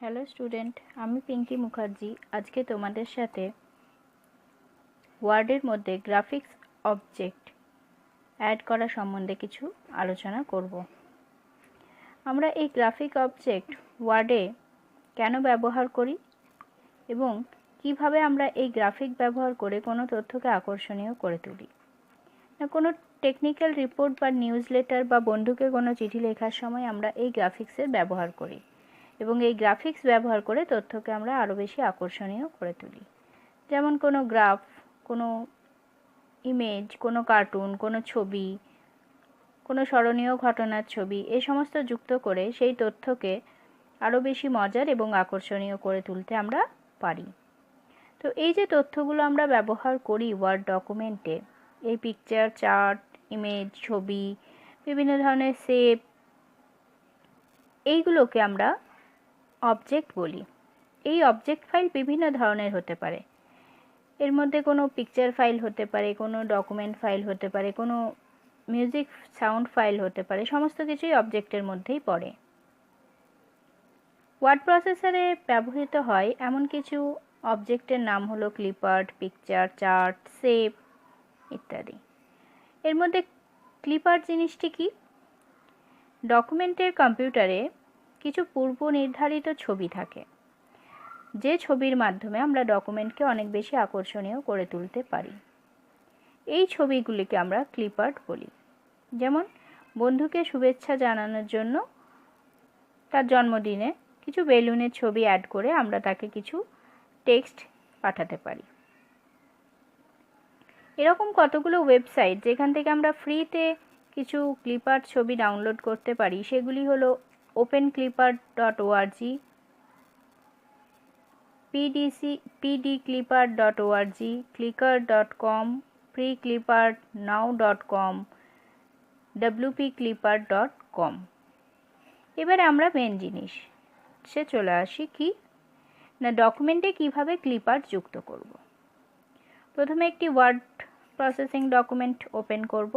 Hello student, আমি পিঙ্কি মুখার্জি। আজকে তোমাদের সাথে ওয়ার্ডের মধ্যে গ্রাফিক্স অবজেক্ট অ্যাড করা সম্বন্ধে কিছু আলোচনা করব। আমরা এই গ্রাফিক অবজেক্ট ওয়ার্ডে কেন ব্যবহার করি এবং কিভাবে আমরা এই গ্রাফিক ব্যবহার করে কোনো তথ্যকে আকর্ষণীয় করে তুলি। না কোনো টেকনিক্যাল রিপোর্ট বা নিউজ লেটার বা বন্ধুকে কোনো চিঠি লেখার সময় আমরা এই গ্রাফিক্সের ব্যবহার করি এবং এই গ্রাফিক্স ব্যবহার করে তথ্যকে আমরা আরও বেশি আকর্ষণীয় করে তুলি। যেমন কোনো গ্রাফ, কোনো ইমেজ, কোনো কার্টুন, কোনো ছবি, কোনো স্মরণীয় ঘটনার ছবি, এই সমস্ত যুক্ত করে সেই তথ্যকে আরও বেশি মজার এবং আকর্ষণীয় করে তুলতে আমরা পারি। তো এই যে তথ্যগুলো আমরা ব্যবহার করি ওয়ার্ড ডকুমেন্টে, এই পিকচার, চার্ট, ইমেজ, ছবি, বিভিন্ন ধরনের শেপ, এইগুলোকে আমরা অবজেক্ট বলি। এই অবজেক্ট ফাইল বিভিন্ন ধরনের হতে পারে। এর মধ্যে কোনো পিকচার ফাইল হতে পারে, কোনো ডকুমেন্ট ফাইল হতে পারে, কোনো মিউজিক সাউন্ড ফাইল হতে পারে, সমস্ত কিছুই অবজেক্টের মধ্যেই পড়ে। ওয়ার্ড প্রসেসরে ব্যবহৃত হয় এমন কিছু অবজেক্টের নাম হলো ক্লিপার্ট, পিকচার, চার্ট, শেপ ইত্যাদি। এর মধ্যে ক্লিপার্ট জিনিসটি কি? ডকুমেন্টের কম্পিউটারে কিছু পূর্ব নির্ধারিত ছবি থাকে, যে ছবির মাধ্যমে আমরা ডকুমেন্টকে অনেক বেশি আকর্ষণীয় করে তুলতে পারি। এই ছবিগুলিকে আমরা ক্লিপার্ট বলি। যেমন বন্ধুকে শুভেচ্ছা জানানোর জন্য তার জন্মদিনে কিছু বেলুনের ছবি অ্যাড করে আমরা তাকে কিছু টেক্সট পাঠাতে পারি। এরকম কতগুলো ওয়েবসাইট যেখান থেকে আমরা ফ্রিতে কিছু ক্লিপার্ট ছবি ডাউনলোড করতে পারি, সেগুলি হলো openclipart.org, pdclipart.org, clicker.com, freeclipartnow.com, wpclipart.com। এবারে আমরা মেন জিনিস সে চলে আসি, কি না ডকুমেন্টে কিভাবে ক্লিপার্ট যুক্ত করব। প্রথমে একটি ওয়ার্ড প্রসেসিং ডকুমেন্ট ওপেন করব,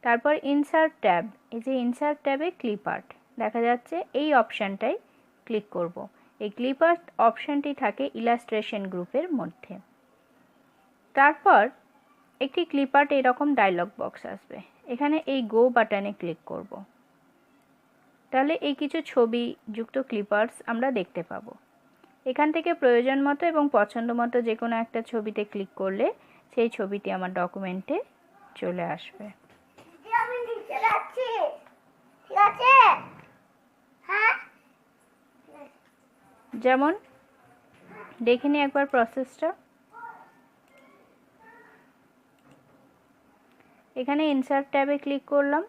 তারপর ইনসার্ট ট্যাব, এই যে ইনসার্ট ট্যাবে ক্লিপার্ট দেখা যাচ্ছে, এই অপশানটায় ক্লিক করব। এই ক্লিপার্ট অপশানটি থাকে ইলাস্ট্রেশন গ্রুপের মধ্যে। তারপর একটি ক্লিপার্ট এরকম ডায়লগ বক্স আসবে, এখানে এই গো বাটনে ক্লিক করব। তাহলে এই কিছু ছবি যুক্ত ক্লিপার্টস আমরা দেখতে পাবো। এখান থেকে প্রয়োজন মতো এবং পছন্দ মতো যে কোনো একটা ছবিতে ক্লিক করলে সেই ছবিটি আমার ডকুমেন্টে চলে আসবে। যেমন দেখে নিই একবার প্রসেসটা। এখানে ইনসার্ট ট্যাবে ক্লিক করলাম,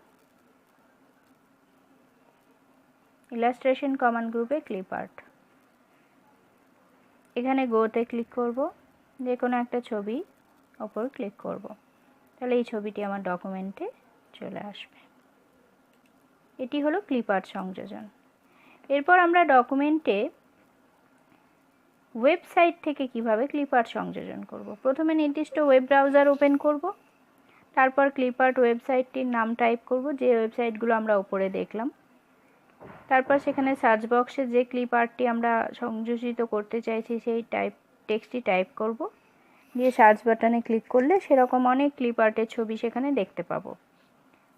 ইলাস্ট্রেশন কমান্ড গ্রুপে ক্লিপার্ট, এখানে গোতে ক্লিক করব, যে কোনো একটা ছবি ওপর ক্লিক করব, তাহলে এই ছবিটি আমার ডকুমেন্টে চলে আসবে। এটি হলো ক্লিপার্ট সংযোজন। এরপর আমরা ডকুমেন্টে ওয়েবসাইট থেকে কিভাবে ক্লিপার্ট সংযোজন করব। প্রথমে নির্দিষ্ট ওয়েব ব্রাউজার ওপেন করব, তারপর ক্লিপার্ট ওয়েবসাইটটির নাম টাইপ করব, যে ওয়েবসাইটগুলো আমরা উপরে দেখলাম। তারপর সেখানে সার্চ বক্সে যে ক্লিপার্টটি আমরা সংযোজিত করতে চাইছি সেই টেক্সটটি টাইপ করব, দিয়ে সার্চ বাটনে ক্লিক করলে সেরকম অনেক ক্লিপার্টের ছবি সেখানে দেখতে পাবো।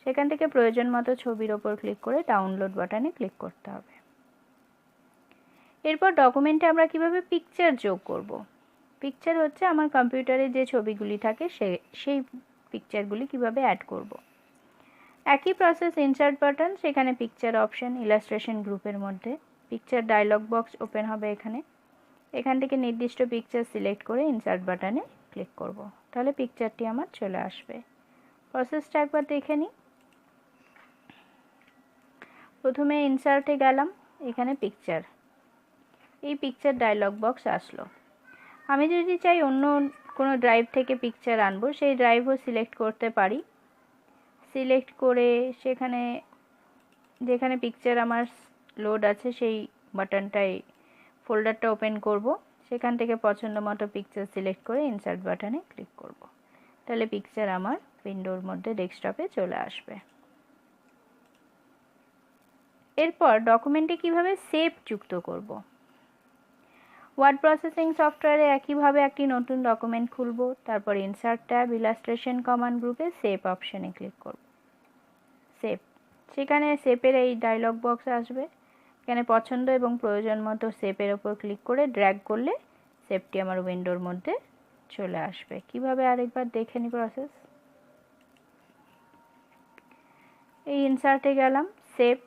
সেখান থেকে প্রয়োজন মতো ছবির ওপর ক্লিক করে ডাউনলোড বাটনে ক্লিক করতে হবে। এরপর ডকুমেন্টে আমরা কিভাবে পিকচার যোগ করব। পিকচার হচ্ছে আমার কম্পিউটারে যে ছবিগুলি থাকে সেই পিকচারগুলি কিভাবে অ্যাড করব। একই প্রসেস, ইনসার্ট বাটন, সেখানে পিকচার অপশন, ইলাস্ট্রেশন গ্রুপের মধ্যে পিকচার ডায়লগ বক্স ওপেন হবে। এখান থেকে নির্দিষ্ট পিকচার সিলেক্ট করে ইনসার্ট বাটনে ক্লিক করব, তাহলে পিকচারটি আমার চলে আসবে। প্রসেসটা একবার দেখে নিই। প্রথমে ইনসার্টে গেলাম, এখানে পিকচার, এই পিকচার ডায়লগ বক্স আসলো। আমি যদি চাই অন্য কোনো ড্রাইভ থেকে পিকচার আনবো, সেই ড্রাইভও সিলেক্ট করতে পারি। সিলেক্ট করে সেখানে যেখানে পিকচার আমার লোড আছে সেই বাটনটায় ফোল্ডারটা ওপেন করব, সেখান থেকে পছন্দ মতো পিকচার সিলেক্ট করে ইনসার্ট বাটনে ক্লিক করব, তাহলে পিকচার আমার উইন্ডোর মধ্যে ডেস্কটপে চলে আসবে। এরপর ডকুমেন্টে কিভাবে শেপ যুক্ত করব। ওয়ার্ড প্রসেসিং সফটওয়্যারে একইভাবে একটি নতুন ডকুমেন্ট খুলব, তারপর ইনসার্ট ট্যাব, ইলাস্ট্রেশন কমান্ড গ্রুপে সেভ অপশানে ক্লিক করব। সেভ, সেখানে সেভের এই ডায়লগ বক্স আসবে। এখানে পছন্দ এবং প্রয়োজন মতো সেভের ওপর ক্লিক করে ড্র্যাগ করলে সেভটি আমার উইন্ডোর মধ্যে চলে আসবে। কিভাবে আরেকবার দেখে নিই প্রসেস। এই ইনসার্টে গেলাম, সেভ,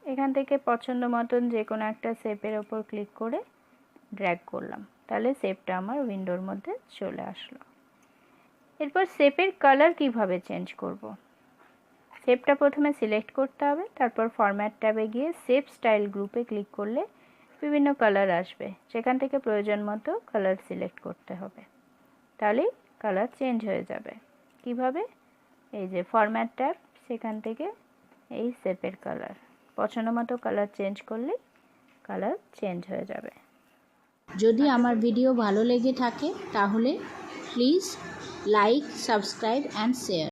এখান থেকে পছন্দ মতন যে কোনো একটা সেভের ওপর ক্লিক করে ড্র্যাগ করলাম, তাহলে সেভটা আমার উইন্ডোর মধ্যে চলে আসলো। এরপর সেভের কালার কিভাবে চেঞ্জ করব। সেভটা প্রথমে সিলেক্ট করতে হবে, তারপর ফরম্যাট ট্যাবে গিয়ে সেভ স্টাইল গ্রুপে ক্লিক করলে বিভিন্ন কালার আসবে, সেখান থেকে প্রয়োজন মতো কালার সিলেক্ট করতে হবে, তাহলেই কালার চেঞ্জ হয়ে যাবে। কিভাবে, এই যে ফরম্যাট ট্যাব, সেখান থেকে এই সেভের কালার পছন্দ মতো কালার চেঞ্জ করলে কালার চেঞ্জ হয়ে যাবে। যদি আমার ভিডিও ভালো লেগে থাকে তাহলে please like, subscribe and share.